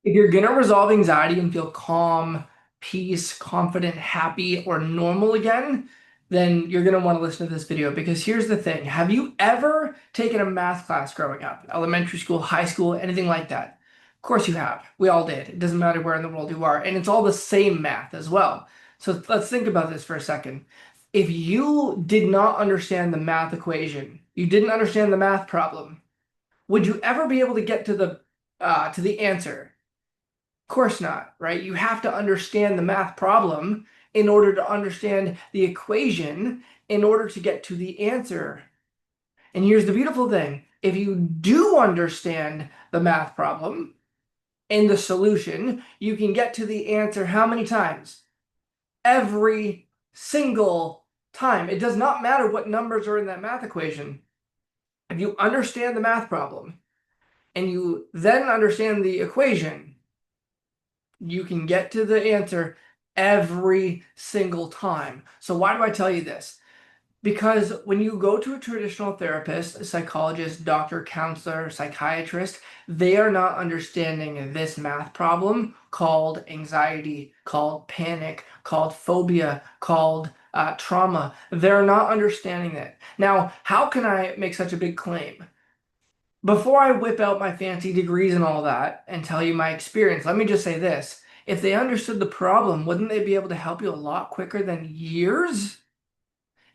If you're gonna resolve anxiety and feel calm, peace, confident, happy, or normal again, then you're gonna want to listen to this video because here's the thing. Have you ever taken a math class growing up? Elementary school, high school, anything like that? Of course you have. We all did. It doesn't matter where in the world you are. And it's all the same math as well. So let's think about this for a second. If you did not understand the math equation, you didn't understand the math problem, would you ever be able to get to the answer? Of course not, right? You have to understand the math problem in order to understand the equation in order to get to the answer. And here's the beautiful thing. If you do understand the math problem and the solution, you can get to the answer how many times? Every single time. It does not matter what numbers are in that math equation. If you understand the math problem and you then understand the equation, you can get to the answer every single time. So why do I tell you this? Because when you go to a traditional therapist, a psychologist, doctor, counselor, psychiatrist, they are not understanding this math problem called anxiety, called panic, called phobia, called trauma. They're not understanding it. Now, how can I make such a big claim? Before I whip out my fancy degrees and all that and tell you my experience, let me just say this. If they understood the problem, wouldn't they be able to help you a lot quicker than years?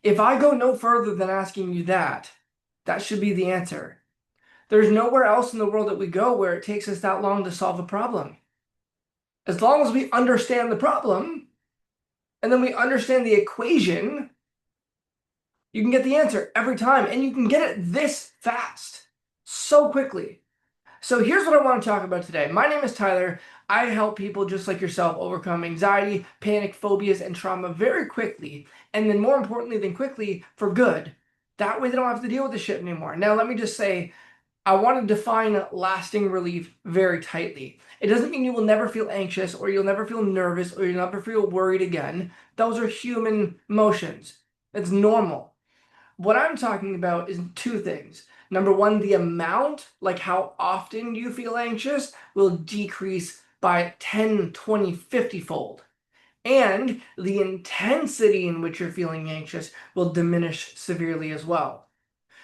If I go no further than asking you that, that should be the answer. There's nowhere else in the world that we go where it takes us that long to solve a problem. As long as we understand the problem and then we understand the equation, you can get the answer every time and you can get it this fast, so quickly. So here's what I want to talk about today. My name is Tyler. I help people just like yourself overcome anxiety, panic, phobias, and trauma very quickly. And then more importantly than quickly, for good. That way they don't have to deal with this shit anymore. Now, let me just say, I want to define lasting relief very tightly. It doesn't mean you will never feel anxious or you'll never feel nervous or you'll never feel worried again. Those are human emotions. It's normal. What I'm talking about is two things. Number one, the amount, like how often you feel anxious, will decrease by 10, 20, 50 fold. And the intensity in which you're feeling anxious will diminish severely as well.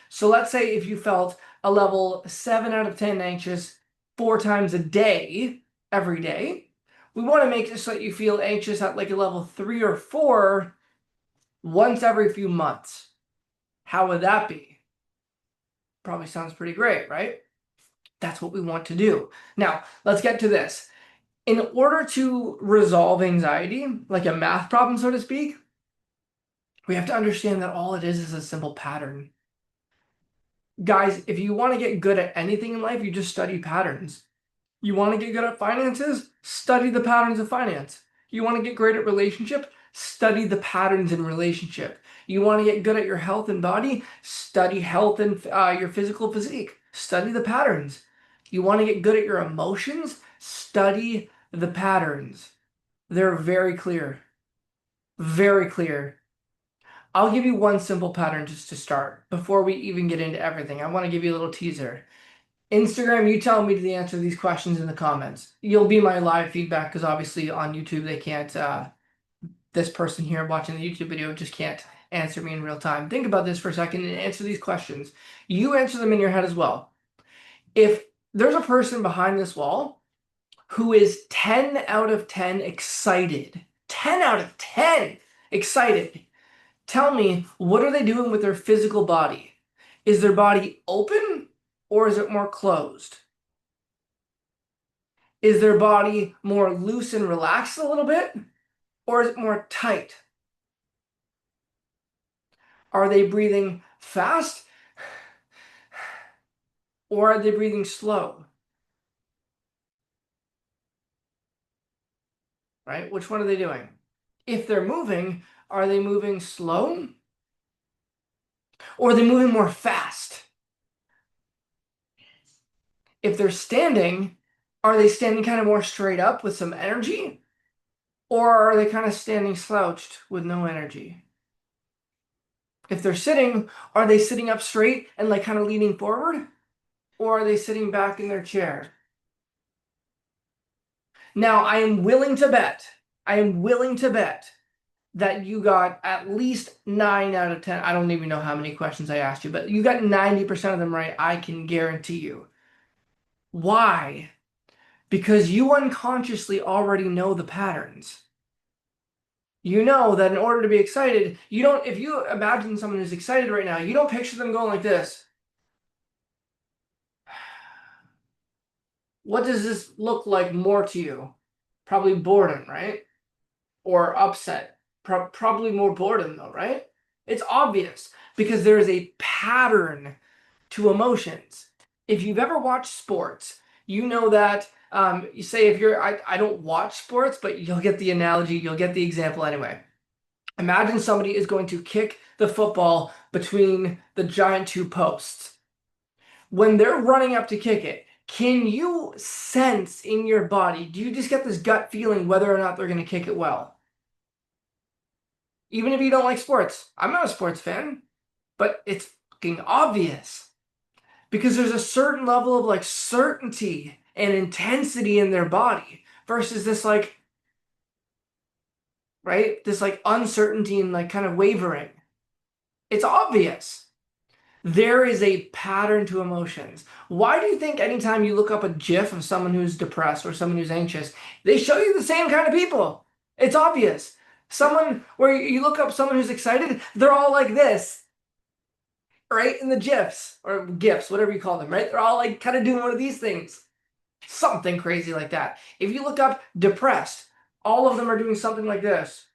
So let's say if you felt a level 7 out of 10 anxious 4 times a day, every day, we want to make it so that you feel anxious at like a level 3 or 4 once every few months. How would that be? Probably sounds pretty great, right? That's what we want to do. Now, let's get to this. In order to resolve anxiety, like a math problem, so to speak, we have to understand that all it is a simple pattern. Guys, if you want to get good at anything in life, you just study patterns. You want to get good at finances? Study the patterns of finance. You want to get great at relationship? Study the patterns in relationship. You want to get good at your health and body? Study health and your physical physique. Study the patterns. You want to get good at your emotions? Study the patterns. They're very clear. Very clear. I'll give you one simple pattern just to start before we even get into everything. I want to give you a little teaser. Instagram, you tell me the answer to these questions in the comments. You'll be my live feedback because obviously on YouTube they can't, this person here watching the YouTube video just can't answer me in real time. Think about this for a second and answer these questions. You answer them in your head as well. If there's a person behind this wall who is 10 out of 10 excited, 10 out of 10 excited, tell me, what are they doing with their physical body? Is their body open or is it more closed? Is their body more loose and relaxed a little bit? Or is it more tight? Are they breathing fast? Or are they breathing slow? Right? Which one are they doing? If they're moving, are they moving slow? Or are they moving more fast? If they're standing, are they standing kind of more straight up with some energy? Or are they kind of standing slouched with no energy? If they're sitting, are they sitting up straight and like kind of leaning forward? Or are they sitting back in their chair? Now, I am willing to bet that you got at least 9 out of 10. I don't even know how many questions I asked you, but you got 90% of them right. I can guarantee you. Why? Because you unconsciously already know the patterns. You know that in order to be excited, you don't, if you imagine someone who's excited right now, you don't picture them going like this. What does this look like more to you? Probably boredom, right? Or upset. Probably more boredom though, right? It's obvious because there is a pattern to emotions. If you've ever watched sports, you know that you say if you're I don't watch sports, but you'll get the analogy, you'll get the example anyway. Imagine somebody is going to kick the football between the giant two posts. When they're running up to kick it, can you sense in your body, do you just get this gut feeling whether or not they're going to kick it well? Even if you don't like sports. I'm not a sports fan, but it's fucking obvious because there's a certain level of like certainty and intensity in their body versus this like, right? This like uncertainty and like kind of wavering. It's obvious. There is a pattern to emotions. Why do you think anytime you look up a GIF of someone who's depressed or someone who's anxious, they show you the same kind of people? It's obvious. Someone where you look up someone who's excited, they're all like this, right? In the GIFs or GIFs, whatever you call them, right? They're all like kind of doing one of these things. Something crazy like that. If you look up depressed, all of them are doing something like this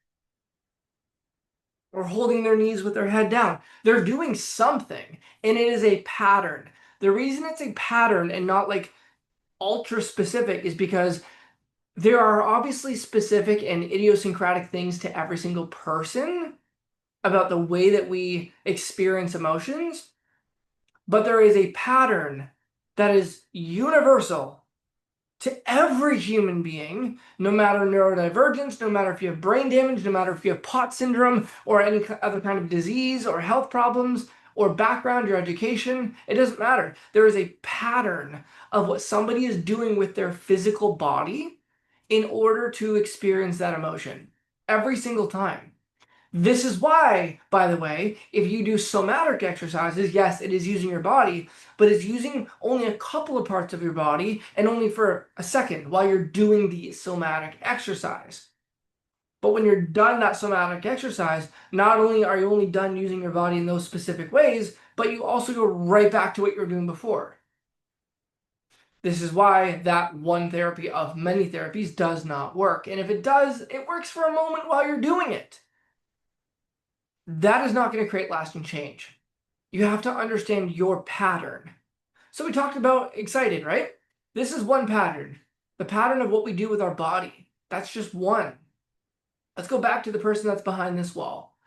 or holding their knees with their head down. They're doing something, and it is a pattern. The reason it's a pattern and not like ultra specific is because there are obviously specific and idiosyncratic things to every single person about the way that we experience emotions, but there is a pattern that is universal to every human being, no matter neurodivergence, no matter if you have brain damage, no matter if you have POTS syndrome or any other kind of disease or health problems or background, your education, it doesn't matter. There is a pattern of what somebody is doing with their physical body in order to experience that emotion every single time. This is why, by the way, if you do somatic exercises, yes, it is using your body, but it's using only a couple of parts of your body and only for a second while you're doing the somatic exercise. But when you're done that somatic exercise, not only are you only done using your body in those specific ways, but you also go right back to what you were doing before. This is why that one therapy of many therapies does not work. And if it does, it works for a moment while you're doing it. That is not going to create lasting change. You have to understand your pattern. So we talked about excited, right? This is one pattern. The pattern of what we do with our body. That's just one. Let's go back to the person that's behind this wall.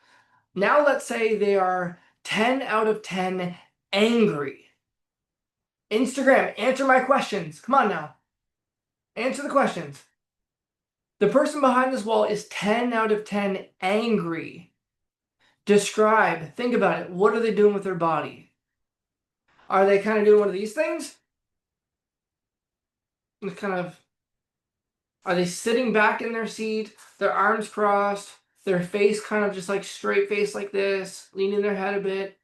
Now let's say they are 10 out of 10 angry. Instagram, answer my questions. Come on now. Answer the questions. The person behind this wall is 10 out of 10 angry. Describe, think about it. What are they doing with their body? Are they kind of doing one of these things? It's kind of, are they sitting back in their seat, their arms crossed, their face kind of just like straight face like this, leaning their head a bit,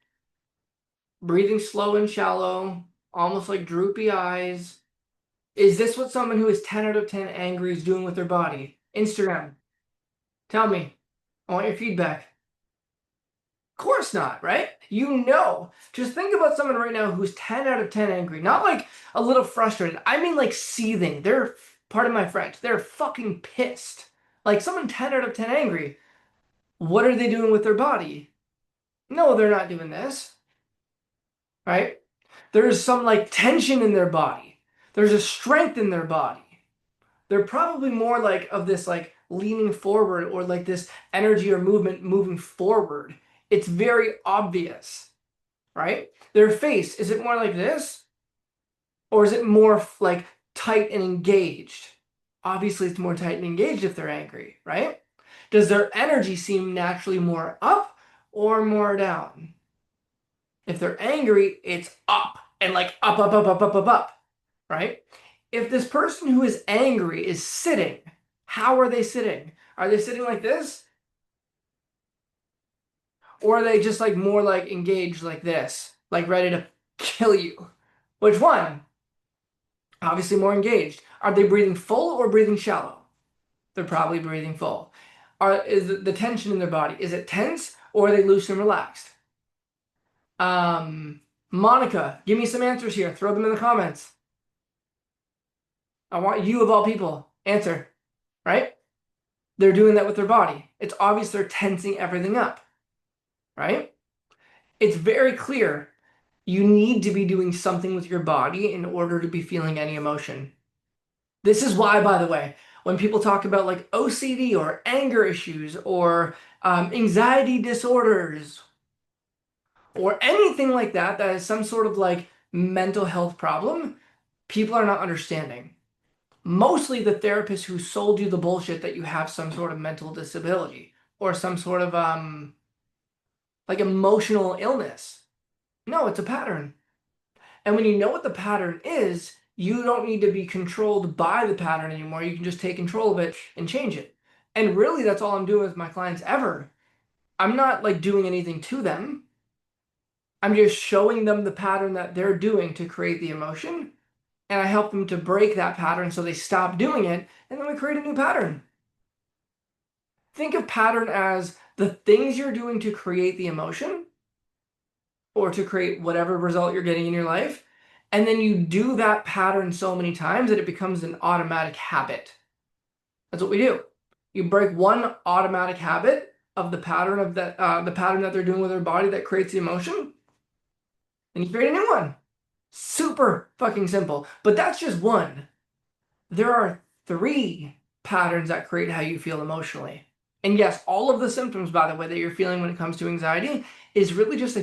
breathing slow and shallow, almost like droopy eyes? Is this what someone who is 10 out of 10 angry is doing with their body? Instagram, tell me. I want your feedback. Of course not, right? You know. Just think about someone right now who's 10 out of 10 angry. Not like a little frustrated. I mean like seething. They're, pardon my French, they're fucking pissed. Like someone 10 out of 10 angry. What are they doing with their body? No, they're not doing this, right? There's some like tension in their body. There's a strength in their body. They're probably more like of this like leaning forward or like this energy or movement moving forward. It's very obvious, right? Their face, is it more like this? Or is it more like tight and engaged? Obviously, it's more tight and engaged if they're angry, right? Does their energy seem naturally more up or more down? If they're angry, it's up and like up, up, up, up, up, up, up, right? If this person who is angry is sitting, how are they sitting? Are they sitting like this? Or are they just like more like engaged like this, like ready to kill you? Which one? Obviously more engaged. Are they breathing full or breathing shallow? They're probably breathing full. Is the tension in their body, is it tense or are they loose and relaxed? Monica, give me some answers here. Throw them in the comments. I want you of all people answer, right? They're doing that with their body. It's obvious they're tensing everything up, right? It's very clear you need to be doing something with your body in order to be feeling any emotion. This is why, by the way, when people talk about like OCD or anger issues or anxiety disorders or anything like that, that is some sort of like mental health problem, people are not understanding. Mostly the therapist who sold you the bullshit that you have some sort of mental disability or some sort of like emotional illness. No, it's a pattern. And when you know what the pattern is, you don't need to be controlled by the pattern anymore. You can just take control of it and change it. And really, that's all I'm doing with my clients ever. I'm not like doing anything to them. I'm just showing them the pattern that they're doing to create the emotion. And I help them to break that pattern so they stop doing it. And then we create a new pattern. Think of pattern as the things you're doing to create the emotion or to create whatever result you're getting in your life. And then you do that pattern so many times that it becomes an automatic habit. That's what we do. You break one automatic habit of the pattern of that, the pattern that they're doing with their body that creates the emotion, and you create a new one. Super fucking simple. But that's just one. There are 3 patterns that create how you feel emotionally. And yes, all of the symptoms, by the way, that you're feeling when it comes to anxiety is really just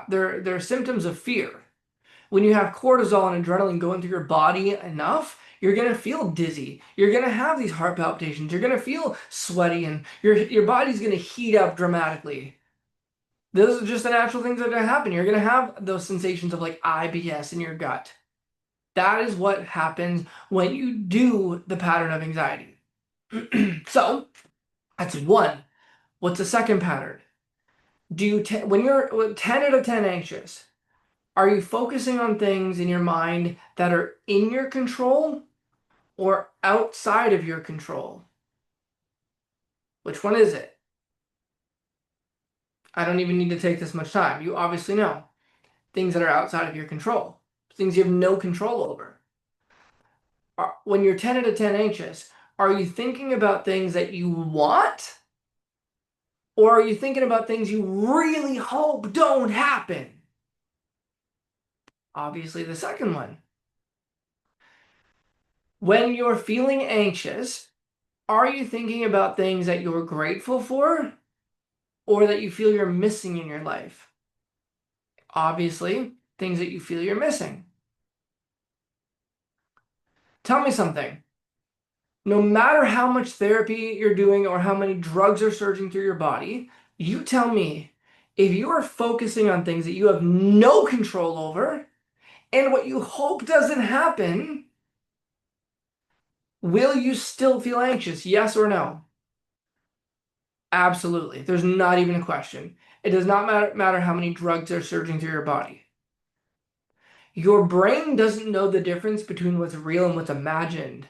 they're symptoms of fear. When you have cortisol and adrenaline going through your body enough, you're gonna feel dizzy. You're gonna have these heart palpitations. You're gonna feel sweaty, and your body's gonna heat up dramatically. Those are just the natural things that are gonna happen. You're gonna have those sensations of like IBS in your gut. That is what happens when you do the pattern of anxiety. So that's one. What's the second pattern? When you're 10 out of 10 anxious, are you focusing on things in your mind that are in your control or outside of your control? Which one is it? I don't even need to take this much time. You obviously know. Things that are outside of your control, things you have no control over. When you're 10 out of 10 anxious, are you thinking about things that you want? Or are you thinking about things you really hope don't happen? Obviously, the second one. When you're feeling anxious, are you thinking about things that you're grateful for or that you feel you're missing in your life? Obviously, things that you feel you're missing. Tell me something. No matter how much therapy you're doing or how many drugs are surging through your body, you tell me if you are focusing on things that you have no control over and what you hope doesn't happen, will you still feel anxious? Yes or no? Absolutely. There's not even a question. It does not matter how many drugs are surging through your body. Your brain doesn't know the difference between what's real and what's imagined.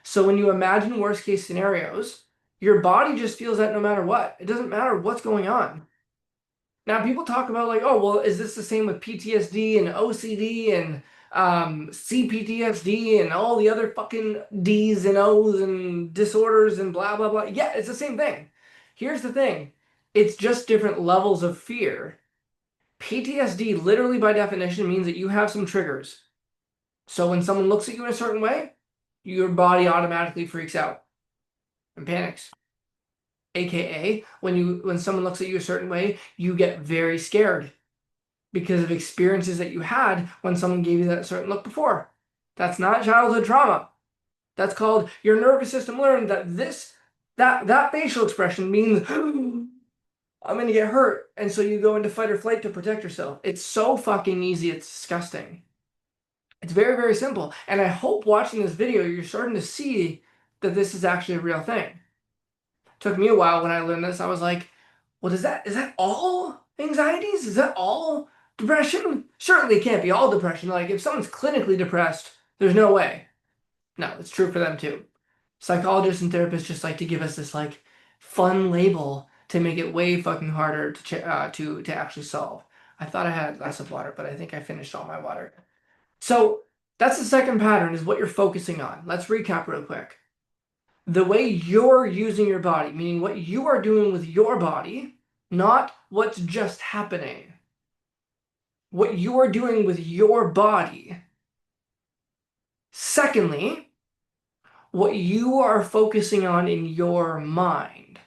So when you imagine worst case scenarios, your body just feels that no matter what. It doesn't matter what's going on. Now, people talk about like, oh, well, is this the same with PTSD and OCD and CPTSD and all the other fucking D's and O's and disorders and blah, blah, blah. Yeah, it's the same thing. Here's the thing. It's just different levels of fear. PTSD literally by definition means that you have some triggers. So when someone looks at you in a certain way, your body automatically freaks out and panics. AKA, when someone looks at you a certain way, you get very scared because of experiences that you had when someone gave you that certain look before. That's not childhood trauma. That's called your nervous system learned that that facial expression means I'm gonna get hurt. And so you go into fight or flight to protect yourself. It's so fucking easy, it's disgusting. It's very, very simple. And I hope watching this video, you're starting to see that this is actually a real thing. Took me a while when I learned this. I was like, well, is that all anxieties? Is that all depression? Certainly it can't be all depression. Like if someone's clinically depressed, there's no way. No, it's true for them too. Psychologists and therapists just like to give us this like fun label to make it way fucking harder to actually solve. I thought I had a glass of water, but I think I finished all my water. So that's the second pattern is what you're focusing on. Let's recap real quick. The way you're using your body, meaning what you are doing with your body, not what's just happening. What you are doing with your body. Secondly, what you are focusing on in your mind,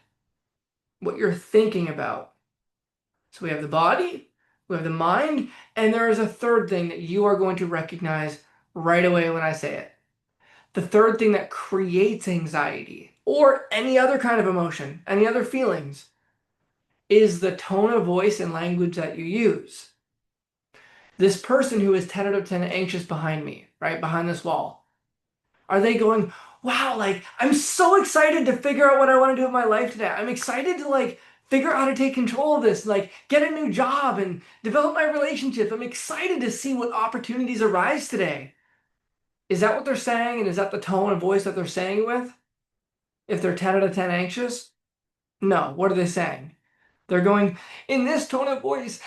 what you're thinking about. So we have the body, we have the mind, and there is a third thing that you are going to recognize right away when I say it. The third thing that creates anxiety or any other kind of emotion, any other feelings, is the tone of voice and language that you use. This person who is 10 out of 10 anxious behind me, right behind this wall, are they going, wow, like I'm so excited to figure out what I want to do with my life today. I'm excited to like figure out how to take control of this, like get a new job and develop my relationships. I'm excited to see what opportunities arise today. Is that what they're saying? And is that the tone of voice that they're saying it with? If they're 10 out of 10 anxious? No. What are they saying? They're going in this tone of voice,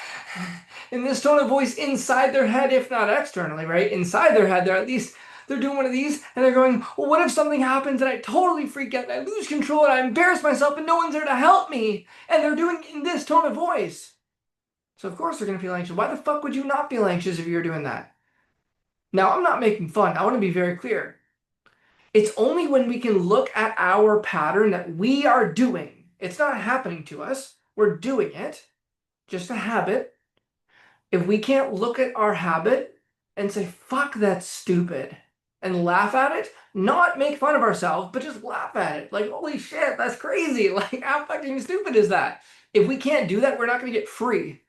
in this tone of voice inside their head, if not externally, right? Inside their head, they're doing one of these and they're going, well, what if something happens and I totally freak out and I lose control and I embarrass myself and no one's there to help me? And they're doing in this tone of voice. So of course they're going to feel anxious. Why the fuck would you not feel anxious if you're doing that? Now, I'm not making fun. I want to be very clear. It's only when we can look at our pattern that we are doing. It's not happening to us. We're doing it. Just a habit. If we can't look at our habit and say, fuck, that's stupid, and laugh at it, not make fun of ourselves, but just laugh at it. Like, holy shit, that's crazy. Like, how fucking stupid is that? If we can't do that, we're not going to get free.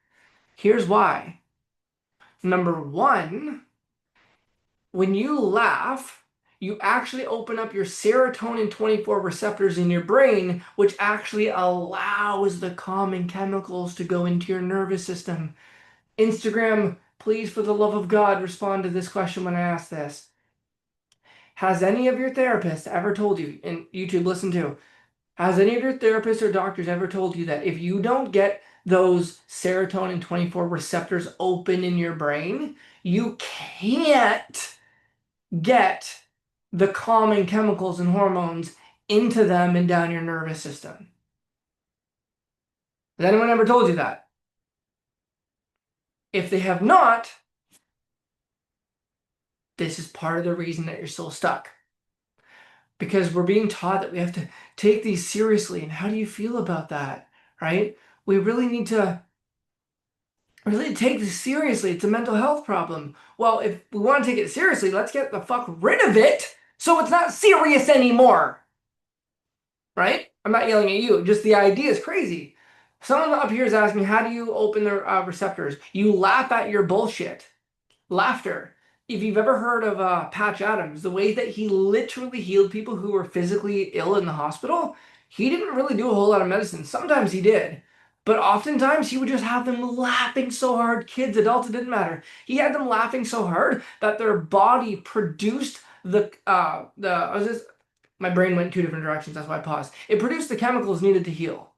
Here's why. Number one, when you laugh, you actually open up your serotonin 24 receptors in your brain, which actually allows the calming chemicals to go into your nervous system. Instagram, please, for the love of God, respond to this question when I ask this. Has any of your therapists ever told you, and YouTube, listen to, has any of your therapists or doctors ever told you that if you don't get those serotonin 24 receptors open in your brain, you can't get the calming chemicals and hormones into them and down your nervous system? Has anyone ever told you that? If they have not, this is part of the reason that you're still stuck. Because we're being taught that we have to take these seriously. And how do you feel about that? Right? We really need to really take this seriously. It's a mental health problem. Well, if we want to take it seriously, let's get the fuck rid of it so it's not serious anymore. Right? I'm not yelling at you. Just the idea is crazy. Someone up here is asking, how do you open the receptors? You laugh at your bullshit. Laughter. If you've ever heard of Patch Adams, the way that he literally healed people who were physically ill in the hospital, he didn't really do a whole lot of medicine. Sometimes he did. But oftentimes he would just have them laughing so hard, kids, adults, it didn't matter. He had them laughing so hard that their body produced my brain went two different directions, that's why I paused. It produced the chemicals needed to heal.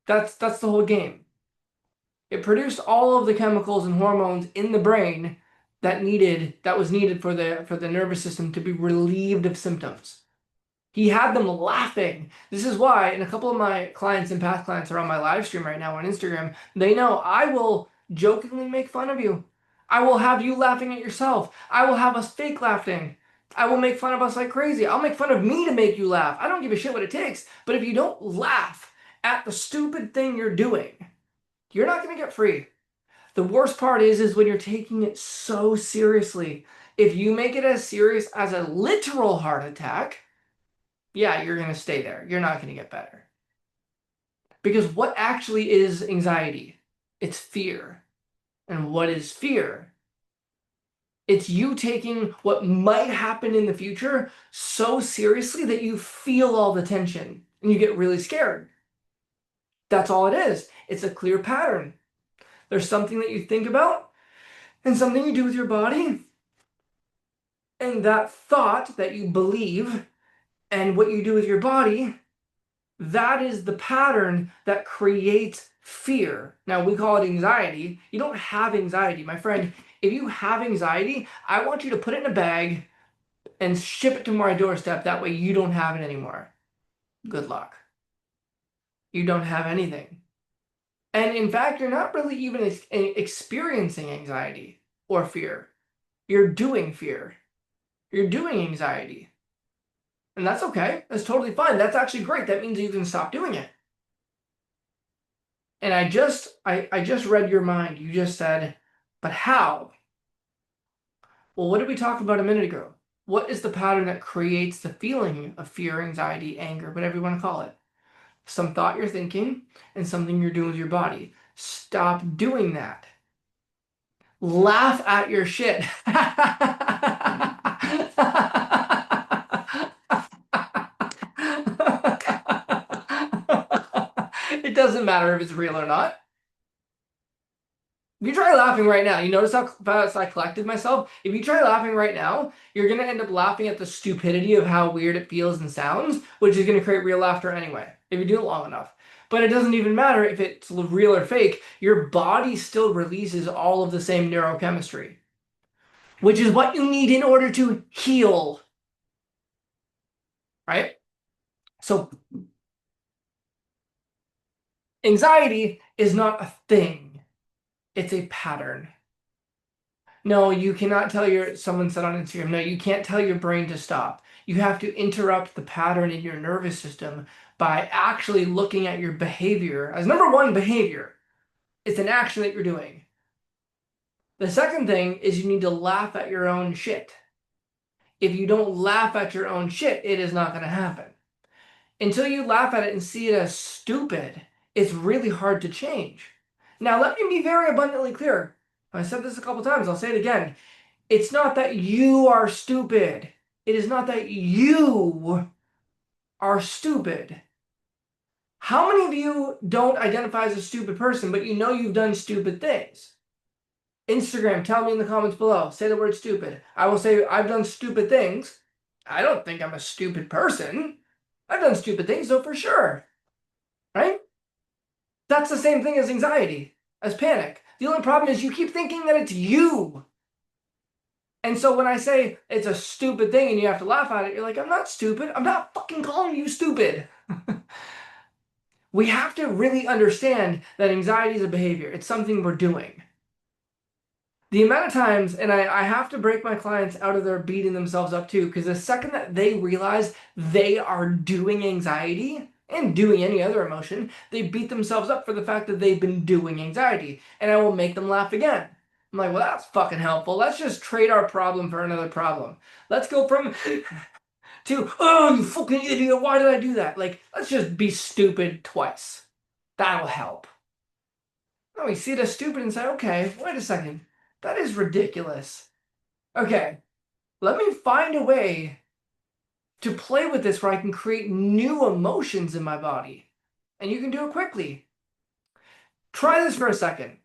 That's the whole game. It produced all of the chemicals and hormones in the brain that was needed for the nervous system to be relieved of symptoms. He had them laughing. This is why, and a couple of my clients and past clients are on my live stream right now on Instagram. They know I will jokingly make fun of you. I will have you laughing at yourself. I will have us fake laughing. I will make fun of us like crazy. I'll make fun of me to make you laugh. I don't give a shit what it takes. But if you don't laugh at the stupid thing you're doing, you're not going to get free. The worst part is when you're taking it so seriously. If you make it as serious as a literal heart attack, yeah, you're going to stay there. You're not going to get better. Because what actually is anxiety? It's fear. And what is fear? It's you taking what might happen in the future so seriously that you feel all the tension and you get really scared. That's all it is. It's a clear pattern. There's something that you think about and something you do with your body, and that thought that you believe and what you do with your body, that is the pattern that creates fear. Now, we call it anxiety. You don't have anxiety, my friend. If you have anxiety, I want you to put it in a bag and ship it to my doorstep. That way you don't have it anymore. Good luck. You don't have anything. And in fact, you're not really even experiencing anxiety or fear. You're doing fear. You're doing anxiety. And that's okay. That's totally fine. That's actually great. That means you can stop doing it. And I just read your mind. You just said, but how? Well, what did we talk about a minute ago? What is the pattern that creates the feeling of fear, anxiety, anger, whatever you want to call it? Some thought you're thinking and something you're doing with your body. Stop doing that. Laugh at your shit. It doesn't matter if it's real or not. If you try laughing right now, you notice how fast I collected myself? If you try laughing right now, you're going to end up laughing at the stupidity of how weird it feels and sounds, which is going to create real laughter anyway, if you do it long enough. But it doesn't even matter if it's real or fake. Your body still releases all of the same neurochemistry, which is what you need in order to heal, right? So anxiety is not a thing. It's a pattern. No, you cannot tell someone said on Instagram, no, you can't tell your brain to stop. You have to interrupt the pattern in your nervous system by actually looking at your behavior as number one, behavior. It's an action that you're doing. The second thing is you need to laugh at your own shit. If you don't laugh at your own shit, it is not going to happen. Until you laugh at it and see it as stupid, it's really hard to change. Now, let me be very abundantly clear. I said this a couple times, I'll say it again. It's not that you are stupid. It is not that you are stupid. How many of you don't identify as a stupid person, but you know you've done stupid things? Instagram, tell me in the comments below. Say the word stupid. I will say I've done stupid things. I don't think I'm a stupid person. I've done stupid things, though, for sure. Right? That's the same thing as anxiety, as panic. The only problem is you keep thinking that it's you. And so when I say it's a stupid thing and you have to laugh at it, you're like, I'm not stupid. I'm not fucking calling you stupid. We have to really understand that anxiety is a behavior. It's something we're doing. The amount of times, and I have to break my clients out of their beating themselves up too, because the second that they realize they are doing anxiety and doing any other emotion, they beat themselves up for the fact that they've been doing anxiety. And I will make them laugh again. I'm like, well, that's fucking helpful. Let's just trade our problem for another problem. Let's go from to, oh, you fucking idiot, why did I do that? Like, let's just be stupid twice. That'll help. No, we see it as stupid and say, okay, wait a second. That is ridiculous. Okay, let me find a way to play with this where I can create new emotions in my body. And you can do it quickly. Try this for a second.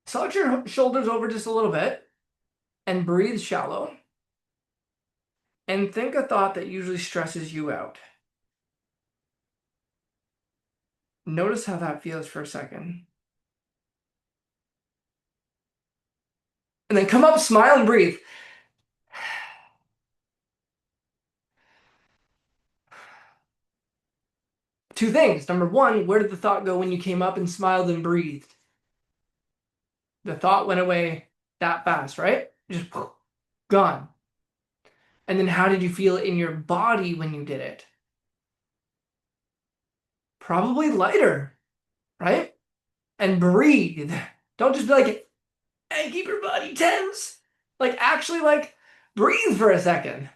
Slouch your shoulders over just a little bit and breathe shallow. And think a thought that usually stresses you out. Notice how that feels for a second. And then come up, smile, and breathe. Two things. Number one, where did the thought go when you came up and smiled and breathed? The thought went away that fast, right? Just gone. And then how did you feel in your body when you did it? Probably lighter, right? And breathe. Don't just be like, hey, keep your body tense. Like, actually, like, breathe for a second.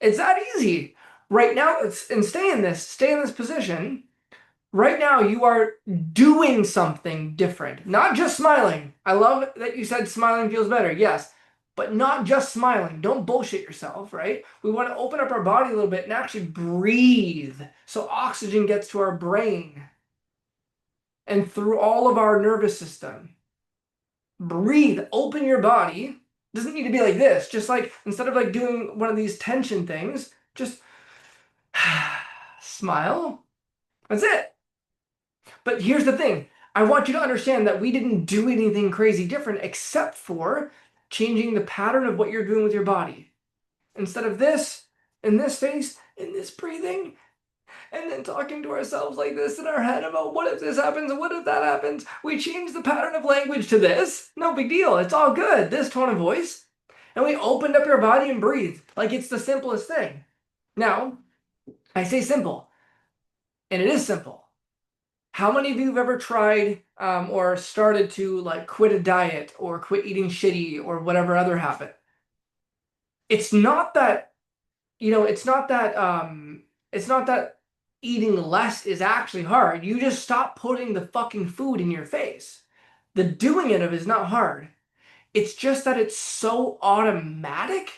It's that easy. Right now, and stay in this position. right now you are doing something different, not just smiling. I love that you said smiling feels better. Yes, but not just smiling. Don't bullshit yourself, right? We want to open up our body a little bit and actually breathe so oxygen gets to our brain and through all of our nervous system. Breathe, open your body. Doesn't need to be like this. Just like instead of like doing one of these tension things, just smile. That's it. But here's the thing. I want you to understand that we didn't do anything crazy different except for changing the pattern of what you're doing with your body. Instead of this, in this face, in this breathing, and then talking to ourselves like this in our head about what if this happens, what if that happens, we change the pattern of language to this. No big deal. It's all good. This tone of voice. And we opened up your body and breathed. Like it's the simplest thing. Now, I say simple, and it is simple. How many of you have ever tried or started to like quit a diet or quit eating shitty or whatever other habit? It's not that, it's not that eating less is actually hard. You just stop putting the fucking food in your face. The doing it of is not hard. It's just that it's so automatic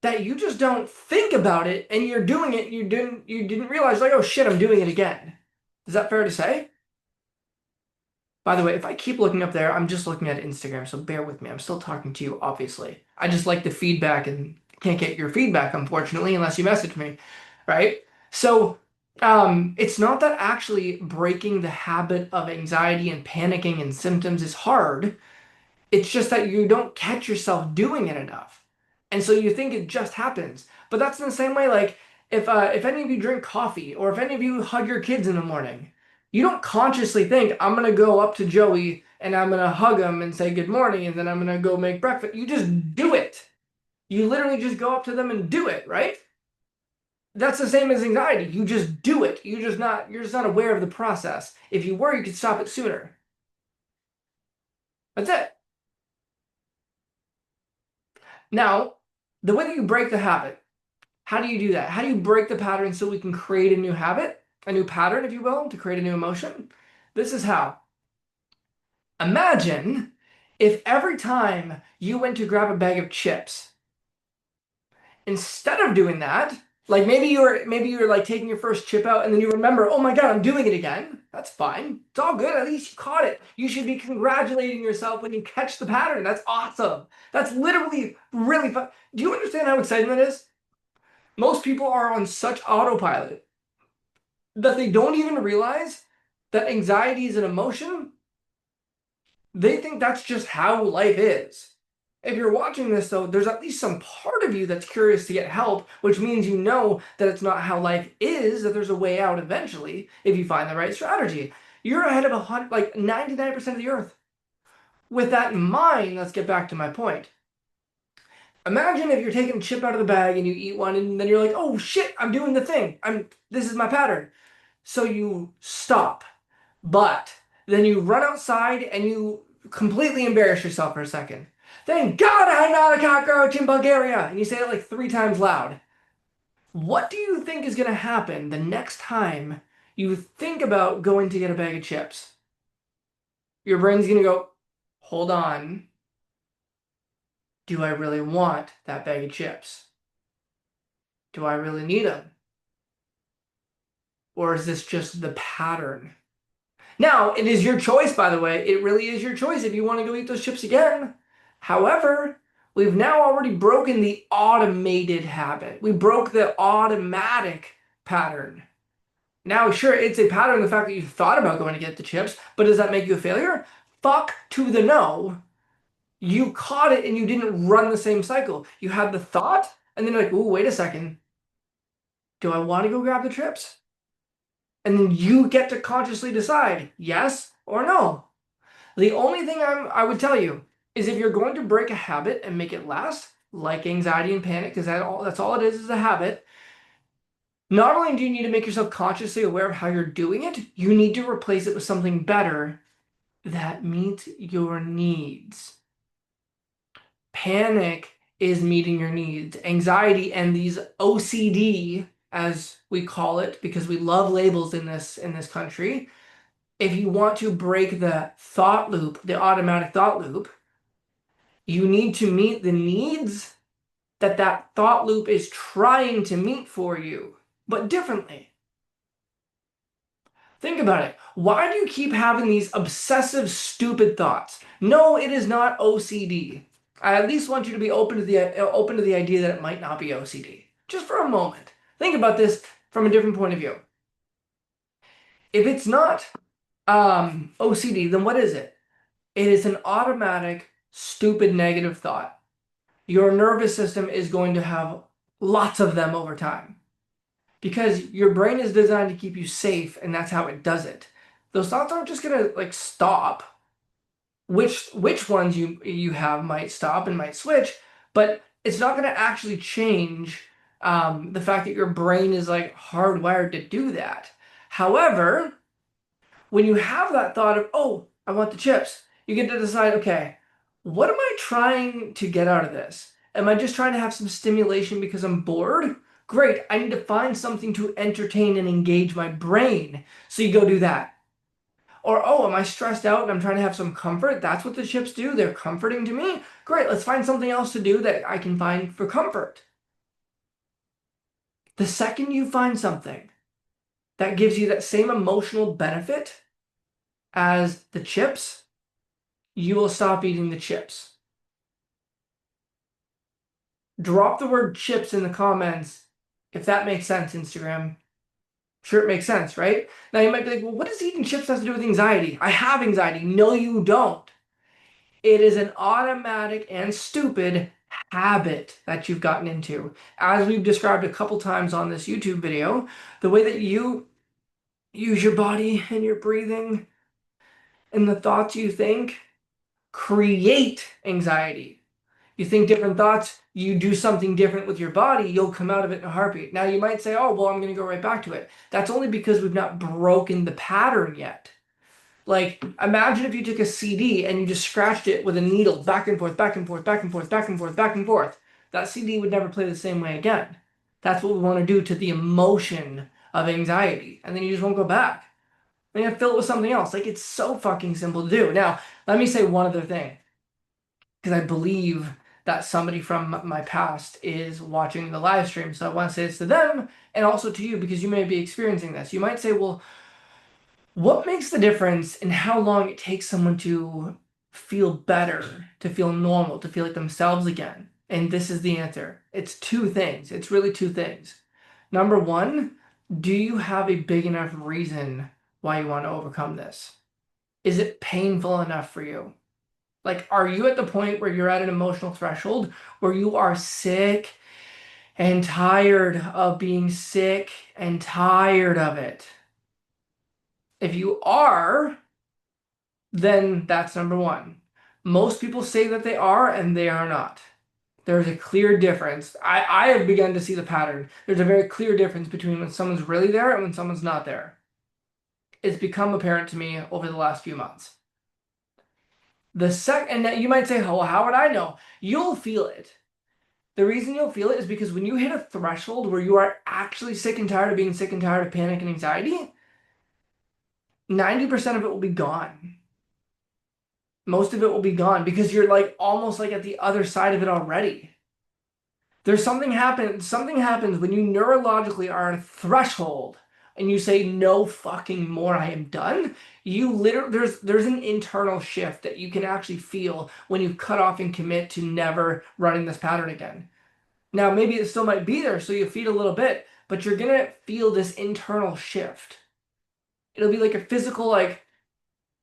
that you just don't think about it and you're doing it, you didn't realize like, oh shit, I'm doing it again. Is that fair to say? By the way, if I keep looking up there, I'm just looking at Instagram, so bear with me. I'm still talking to you, obviously. I just like the feedback and can't get your feedback, unfortunately, unless you message me, right? So, it's not that actually breaking the habit of anxiety and panicking and symptoms is hard. It's just that you don't catch yourself doing it enough. And so you think it just happens. But that's in the same way, like if any of you drink coffee or if any of you hug your kids in the morning, you don't consciously think, I'm gonna go up to Joey and I'm gonna hug him and say good morning and then I'm gonna go make breakfast. You just do it. You literally just go up to them and do it, right? That's the same as anxiety. You just do it. You're just not aware of the process. If you were, you could stop it sooner. That's it. Now, the way that you break the habit, how do you do that? How do you break the pattern so we can create a new habit, a new pattern, if you will, to create a new emotion? This is how. Imagine if every time you went to grab a bag of chips, instead of doing that, like maybe you're like taking your first chip out and then you remember, oh my God, I'm doing it again. That's fine. It's all good. At least you caught it. You should be congratulating yourself when you catch the pattern. That's awesome. That's literally really fun. Do you understand how exciting that is? Most people are on such autopilot that they don't even realize that anxiety is an emotion. They think that's just how life is. If you're watching this, though, there's at least some part of you that's curious to get help, which means you know that it's not how life is, that there's a way out eventually if you find the right strategy. You're ahead of like 99% of the earth. With that in mind, let's get back to my point. Imagine if you're taking a chip out of the bag and you eat one and then you're like, oh shit, I'm doing the thing. This is my pattern. So you stop. But then you run outside and you completely embarrass yourself for a second. Thank God I'm not a cockroach in Bulgaria. And you say it like 3 times loud. What do you think is going to happen the next time you think about going to get a bag of chips? Your brain's going to go, hold on. Do I really want that bag of chips? Do I really need them? Or is this just the pattern? Now, it is your choice, by the way. It really is your choice if you want to go eat those chips again. However, we've now already broken the automated habit. We broke the automatic pattern. Now, sure, it's a pattern, the fact that you thought about going to get the chips, but does that make you a failure? Fuck to the no. You caught it and you didn't run the same cycle. You had the thought, and then you're like, ooh, wait a second. Do I want to go grab the chips? And then you get to consciously decide yes or no. The only thing I would tell you is if you're going to break a habit and make it last, like anxiety and panic, because that's all it is a habit. Not only do you need to make yourself consciously aware of how you're doing it, you need to replace it with something better that meets your needs. Panic is meeting your needs. Anxiety and these OCD as we call it, because we love labels in this country. If you want to break the thought loop, the automatic thought loop, you need to meet the needs that that thought loop is trying to meet for you, but differently. Think about it. Why do you keep having these obsessive, stupid thoughts? No, it is not OCD. I at least want you to be open to the idea that it might not be OCD. Just for a moment. Think about this from a different point of view. If it's not OCD, then what is it? It is an automatic, stupid, negative thought. Your nervous system is going to have lots of them over time because your brain is designed to keep you safe, and that's how it does it. Those thoughts aren't just gonna like stop. Which ones you have might stop and might switch, but it's not gonna actually change the fact that your brain is like hardwired to do that. However, when you have that thought of, oh, I want the chips, you get to decide, okay, what am I trying to get out of this? Am I just trying to have some stimulation because I'm bored? Great, I need to find something to entertain and engage my brain. So you go do that. Or, oh, am I stressed out and I'm trying to have some comfort? That's what the chips do. They're comforting to me. Great, let's find something else to do that I can find for comfort. The second you find something that gives you that same emotional benefit as the chips, you will stop eating the chips. Drop the word chips in the comments if that makes sense, Instagram. Sure, it makes sense, right? Now you might be like, well, what does eating chips have to do with anxiety? I have anxiety. No, you don't. It is an automatic and stupid habit that you've gotten into. As we've described a couple times on this YouTube video, the way that you use your body and your breathing and the thoughts you think create anxiety. You think different thoughts, you do something different with your body, you'll come out of it in a heartbeat. Now you might say, oh, well, I'm going to go right back to it. That's only because we've not broken the pattern yet. Like, imagine if you took a CD and you just scratched it with a needle back and forth, back and forth, back and forth, back and forth, back and forth. That CD would never play the same way again. That's what we want to do to the emotion of anxiety. And then you just won't go back. Then you have to fill it with something else. Like, it's so fucking simple to do. Now, let me say one other thing, because I believe that somebody from my past is watching the live stream. So I want to say this to them and also to you because you may be experiencing this. You might say, well, what makes the difference in how long it takes someone to feel better, to feel normal, to feel like themselves again? And this is the answer. It's two things. It's really two things. Number one, do you have a big enough reason why you want to overcome this? Is it painful enough for you? Like, are you at the point where you're at an emotional threshold where you are sick and tired of being sick and tired of it? If you are, then that's number one. Most people say that they are, and they are not. There's a clear difference. I have begun to see the pattern. There's a very clear difference between when someone's really there and when someone's not there. It's become apparent to me over the last few months. And you might say, well, how would I know? You'll feel it. The reason you'll feel it is because when you hit a threshold where you are actually sick and tired of being sick and tired of panic and anxiety, 90% of it will be gone. Most of it will be gone because you're like almost like at the other side of it already. Something happens when you neurologically are at a threshold and you say no fucking more, I am done. You literally there's an internal shift that you can actually feel when you cut off and commit to never running this pattern again. Now maybe it still might be there, so you feed a little bit, but you're gonna feel this internal shift. It'll be like a physical, like,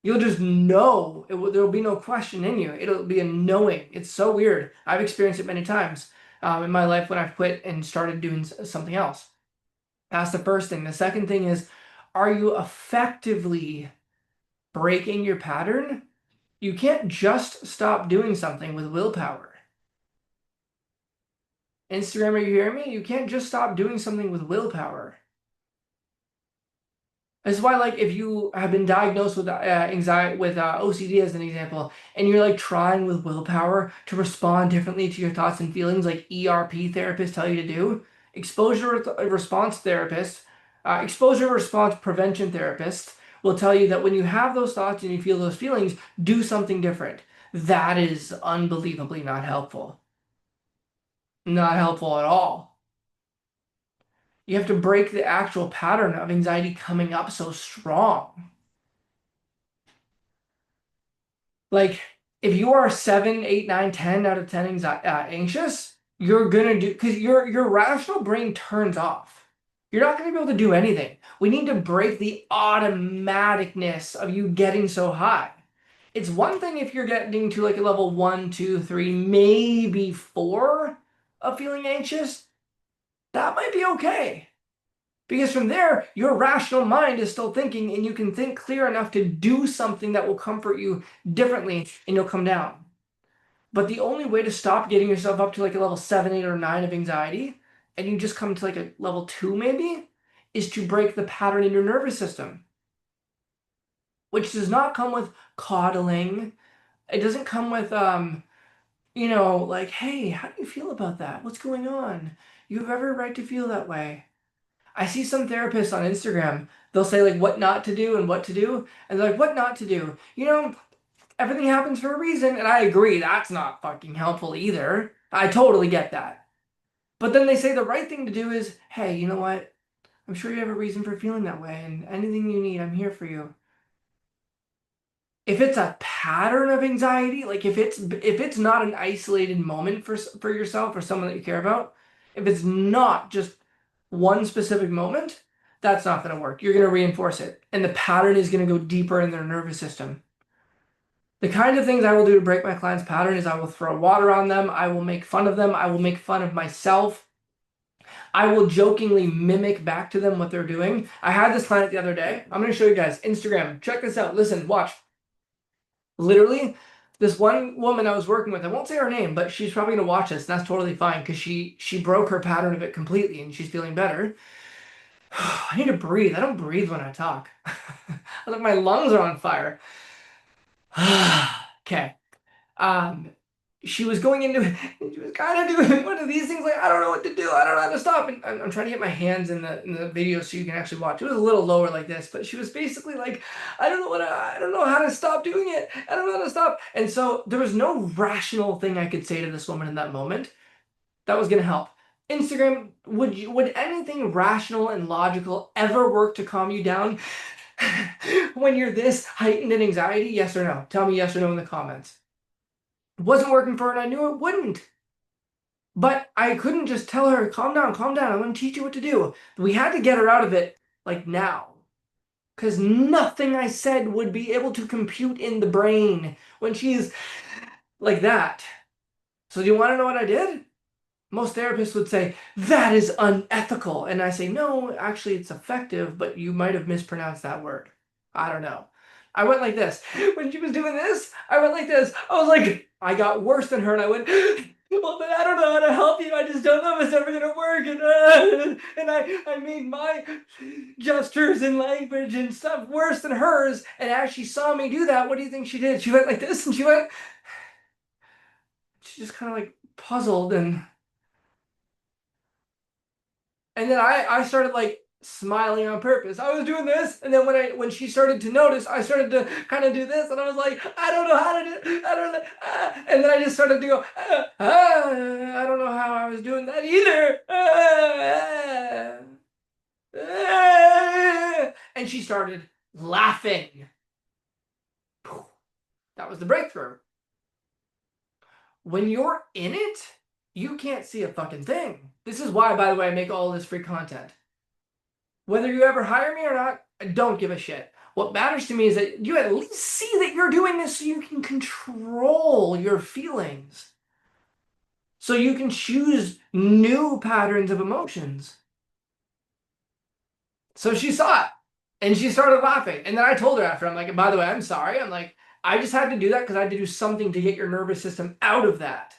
you'll just know. There'll be no question in you. It'll be a knowing. It's so weird. I've experienced it many times in my life when I've quit and started doing something else. That's the first thing. The second thing is, are you effectively breaking your pattern? You can't just stop doing something with willpower. Instagram, are you hearing me? You can't just stop doing something with willpower. This is why, like, if you have been diagnosed with anxiety, with OCD as an example, and you're like trying with willpower to respond differently to your thoughts and feelings, like ERP therapists tell you to do, response therapists, exposure response prevention therapists will tell you that when you have those thoughts and you feel those feelings, do something different. That is unbelievably not helpful. Not helpful at all. You have to break the actual pattern of anxiety coming up so strong. Like, if you are 7, 8, 9, 10 out of 10 anxious, you're gonna do, because your rational brain turns off. You're not gonna be able to do anything. We need to break the automaticness of you getting so high. It's one thing if you're getting to like a level 1, 2, 3, maybe 4 of feeling anxious. That might be okay. Because from there, your rational mind is still thinking, and you can think clear enough to do something that will comfort you differently, and you'll come down. But the only way to stop getting yourself up to like a level 7, 8, or 9 of anxiety, and you just come to like a level 2 maybe, is to break the pattern in your nervous system. Which does not come with coddling. It doesn't come with, like, hey, how do you feel about that? What's going on? You have every right to feel that way. I see some therapists on Instagram, they'll say like what not to do and what to do, and they're like, what not to do? Everything happens for a reason, and I agree, that's not fucking helpful either. I totally get that. But then they say the right thing to do is, hey, you know what? I'm sure you have a reason for feeling that way, and anything you need, I'm here for you. If it's a pattern of anxiety, like if it's not an isolated moment for yourself or someone that you care about, if it's not just one specific moment, that's not going to work. You're going to reinforce it, and the pattern is going to go deeper in their nervous system. The kind of things I will do to break my client's pattern is I will throw water on them, I will make fun of them, I will make fun of myself. I will jokingly mimic back to them what they're doing. I had this client the other day. I'm going to show you guys. Instagram. Check this out. Listen, watch. Literally, this one woman I was working with, I won't say her name, but she's probably gonna watch this, and that's totally fine because she broke her pattern of it completely and she's feeling better. I need to breathe. I don't breathe when I talk. Like my lungs are on fire. Okay. Um, she was going into she was kind of doing one of these things like I don't know what to do. I don't know how to stop. And I'm trying to get my hands in the video so you can actually watch. It was a little lower like this, but she was basically like, I don't know how to stop doing it. I don't know how to stop. And so there was no rational thing I could say to this woman in that moment that was gonna help. Instagram, would anything rational and logical ever work to calm you down when you're this heightened in anxiety? Yes or no? Tell me yes or no in the comments. It wasn't working for her, and I knew it wouldn't. But I couldn't just tell her, calm down, calm down. I'm going to teach you what to do. We had to get her out of it, like now. Because nothing I said would be able to compute in the brain when she's like that. So do you want to know what I did? Most therapists would say, that is unethical. And I say, no, actually, it's effective, but you might have mispronounced that word. I don't know. I went like this. When she was doing this, I went like this. I was like, I got worse than her, and I went, well, but I don't know how to help you. I just don't know if it's ever going to work. And I made my gestures and language and stuff worse than hers. And as she saw me do that, what do you think she did? She went like this, and she just kind of like puzzled, and then I started like smiling on purpose. I was doing this, and then when she started to notice, I started to kind of do this, and I was like, I don't know how to do, I don't know, and then I just started to go, I don't know how I was doing that either, and she started laughing. That was the breakthrough. When you're in it, you can't see a fucking thing. This is why, by the way, I make all this free content. Whether you ever hire me or not, I don't give a shit. What matters to me is that you at least see that you're doing this so you can control your feelings. So you can choose new patterns of emotions. So she saw it and she started laughing. And then I told her after, I'm like, by the way, I'm sorry. I'm like, I just had to do that because I had to do something to get your nervous system out of that.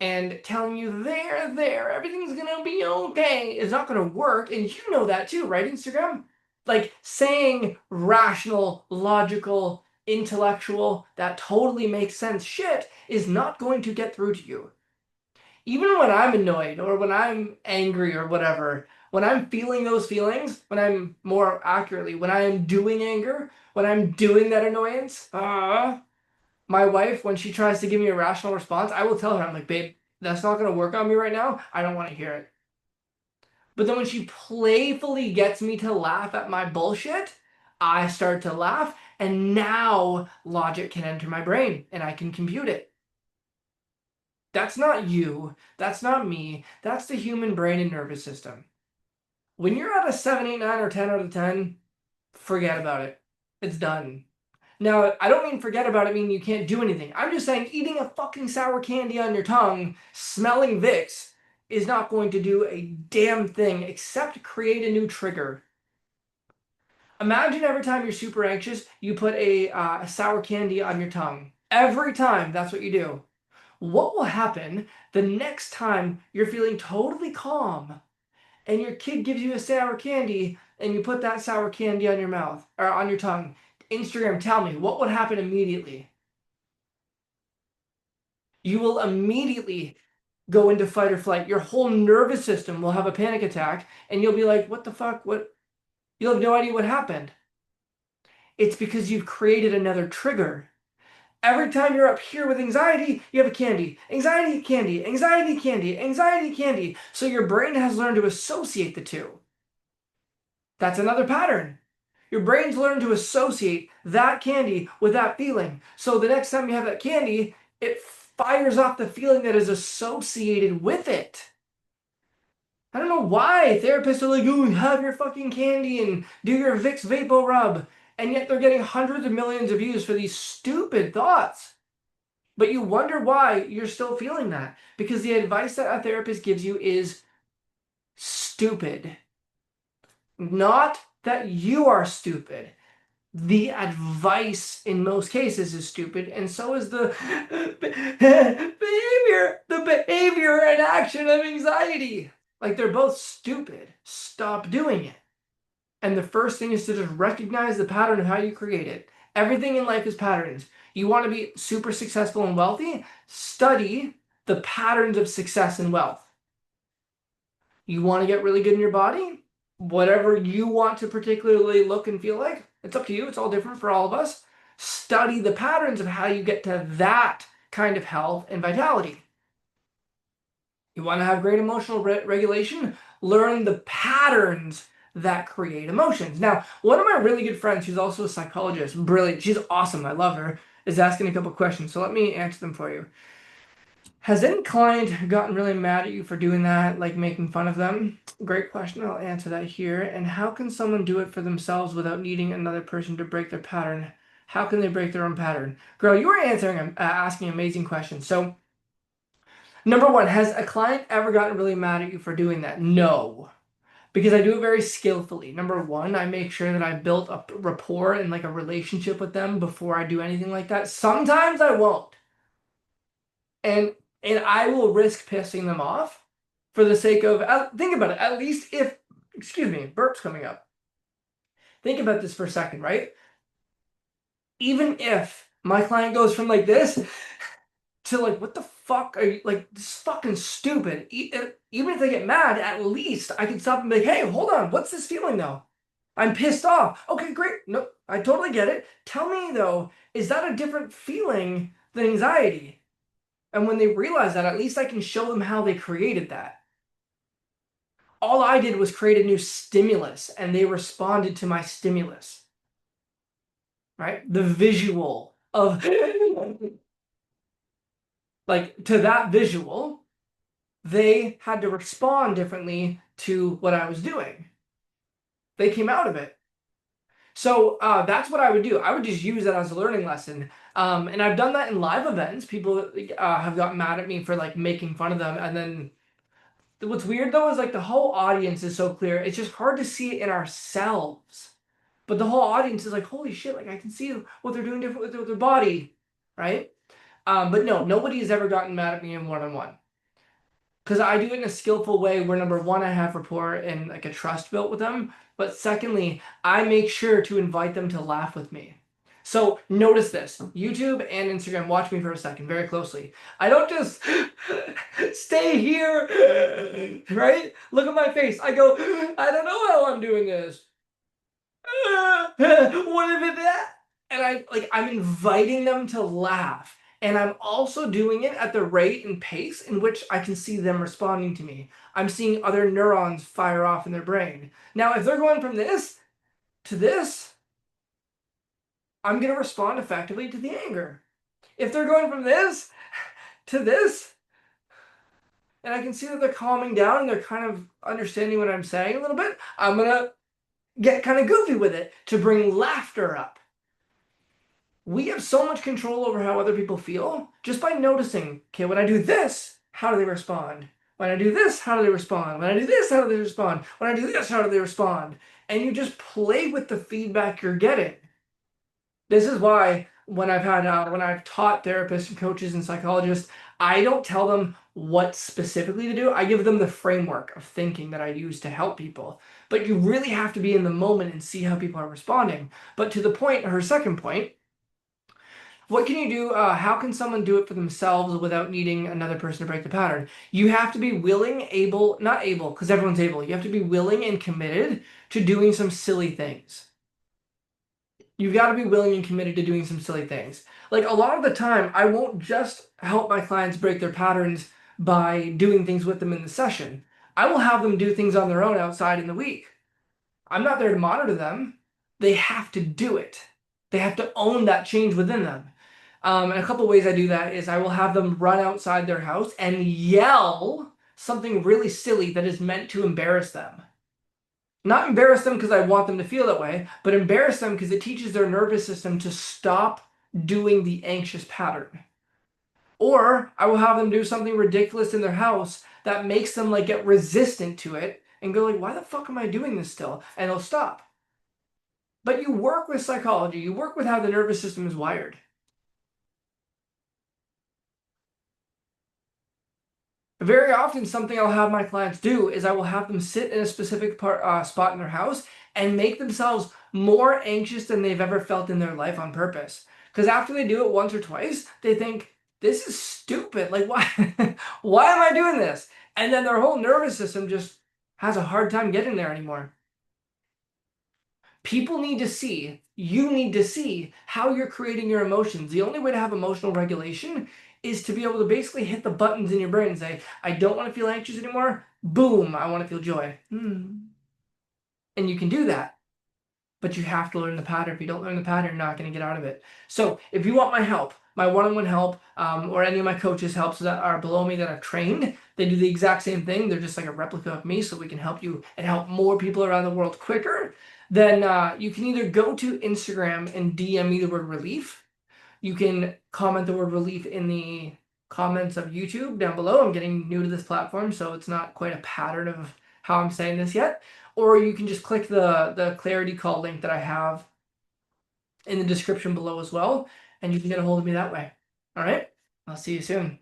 And telling you there, everything's gonna be okay is not gonna work. And you know that too, right, Instagram? Like saying rational, logical, intellectual, that totally makes sense shit is not going to get through to you. Even when I'm annoyed or when I'm angry or whatever, when I'm feeling those feelings, when I'm more accurately, when I am doing anger, when I'm doing that annoyance, my wife, when she tries to give me a rational response, I will tell her, I'm like, babe, that's not going to work on me right now. I don't want to hear it. But then when she playfully gets me to laugh at my bullshit, I start to laugh, and now logic can enter my brain and I can compute it. That's not you. That's not me. That's the human brain and nervous system. When you're at a 7, 8, 9, or 10 out of 10, forget about it. It's done. Now, I don't mean forget about it, meaning you can't do anything. I'm just saying eating a fucking sour candy on your tongue, smelling Vicks, is not going to do a damn thing except create a new trigger. Imagine every time you're super anxious, you put a sour candy on your tongue. Every time, that's what you do. What will happen the next time you're feeling totally calm and your kid gives you a sour candy and you put that sour candy on your mouth or on your tongue? Instagram, tell me, what would happen immediately? You will immediately go into fight or flight. Your whole nervous system will have a panic attack and you'll be like, what the fuck? What? You'll have no idea what happened. It's because you've created another trigger. Every time you're up here with anxiety, you have a candy. Anxiety, candy, anxiety, candy, anxiety, candy. So your brain has learned to associate the two. That's another pattern. Your brain's learned to associate that candy with that feeling. So the next time you have that candy, it fires off the feeling that is associated with it. I don't know why therapists are like, oh, have your fucking candy and do your Vicks Vapo Rub. And yet they're getting hundreds of millions of views for these stupid thoughts. But you wonder why you're still feeling that. Because the advice that a therapist gives you is stupid. Not that you are stupid. The advice in most cases is stupid, and so is the behavior and action of anxiety. Like they're both stupid. Stop doing it. And the first thing is to just recognize the pattern of how you create it. Everything in life is patterns. You want to be super successful and wealthy? Study the patterns of success and wealth. You want to get really good in your body? Whatever you want to particularly look and feel like, it's up to you. It's all different for all of us. Study the patterns of how you get to that kind of health and vitality. You want to have great emotional regulation? Learn the patterns that create emotions. Now, one of my really good friends, who's also a psychologist, brilliant, she's awesome, I love her, is asking a couple questions. So let me answer them for you. Has any client gotten really mad at you for doing that, like making fun of them? Great question. I'll answer that here. And how can someone do it for themselves without needing another person to break their pattern? How can they break their own pattern? Girl, you were asking amazing questions. So, number one, has a client ever gotten really mad at you for doing that? No, because I do it very skillfully. Number one, I make sure that I built a rapport and like a relationship with them before I do anything like that. Sometimes I won't. And I will risk pissing them off for the sake of, think about it, at least if, excuse me, burp's coming up. Think about this for a second, right? Even if my client goes from like this to like, what the fuck are you, like, this is fucking stupid. Even if they get mad, at least I can stop and be like, hey, hold on, what's this feeling though? I'm pissed off. Okay, great. No, I totally get it. Tell me though, is that a different feeling than anxiety? And when they realize that, at least I can show them how they created that. All I did was create a new stimulus and they responded to my stimulus, right? The visual of like to that visual, they had to respond differently to what I was doing. They came out of it. So that's what I would do. I would just use that as a learning lesson. And I've done that in live events. People have gotten mad at me for like making fun of them. And then what's weird though is like the whole audience is so clear. It's just hard to see it in ourselves. But the whole audience is like, holy shit, like I can see what they're doing different with their body, right? But no, nobody has ever gotten mad at me in one-on-one. Because I do it in a skillful way where number one, I have rapport and like a trust built with them. But secondly, I make sure to invite them to laugh with me. So notice this, YouTube and Instagram, watch me for a second very closely. I don't just stay here, right? Look at my face. I go, I don't know how I'm doing this. What if it that? And I'm inviting them to laugh. And I'm also doing it at the rate and pace in which I can see them responding to me. I'm seeing other neurons fire off in their brain. Now, if they're going from this to this, I'm going to respond effectively to the anger. If they're going from this to this, and I can see that they're calming down and they're kind of understanding what I'm saying a little bit, I'm going to get kind of goofy with it to bring laughter up. We have so much control over how other people feel just by noticing, okay, when I do this, how do they respond? When I do this, how do they respond? When I do this, how do they respond? When I do this, how do they respond? And you just play with the feedback you're getting. This is why when I've taught therapists and coaches and psychologists, I don't tell them what specifically to do. I give them the framework of thinking that I use to help people. But you really have to be in the moment and see how people are responding. But to the point, her second point, what can you do? How can someone do it for themselves without needing another person to break the pattern? You have to be willing, able, not able, because everyone's able. You have to be willing and committed to doing some silly things. You've got to be willing and committed to doing some silly things. Like a lot of the time, I won't just help my clients break their patterns by doing things with them in the session. I will have them do things on their own outside in the week. I'm not there to monitor them. They have to do it. They have to own that change within them. And a couple ways I do that is I will have them run outside their house and yell something really silly that is meant to embarrass them. Not embarrass them because I want them to feel that way, but embarrass them because it teaches their nervous system to stop doing the anxious pattern. Or I will have them do something ridiculous in their house that makes them like get resistant to it and go like, why the fuck am I doing this still? And they'll stop. But you work with psychology, you work with how the nervous system is wired. Very often, something I'll have my clients do is I will have them sit in a specific spot in their house and make themselves more anxious than they've ever felt in their life on purpose. Because after they do it once or twice, they think, this is stupid. Like, why, why am I doing this? And then their whole nervous system just has a hard time getting there anymore. People need to see, you need to see how you're creating your emotions. The only way to have emotional regulation is to be able to basically hit the buttons in your brain and say, I don't want to feel anxious anymore. Boom, I want to feel joy. And you can do that, but you have to learn the pattern. If you don't learn the pattern, you're not going to get out of it. So if you want my help, my one-on-one help, or any of my coaches' helps that are below me that I've trained, they do the exact same thing. They're just like a replica of me, so we can help you and help more people around the world quicker. Then you can either go to Instagram and DM me the word relief. You can comment the word relief in the comments of YouTube down below. I'm getting new to this platform, so it's not quite a pattern of how I'm saying this yet. Or you can just click the Clarity Call link that I have in the description below as well, and you can get a hold of me that way. All right? I'll see you soon.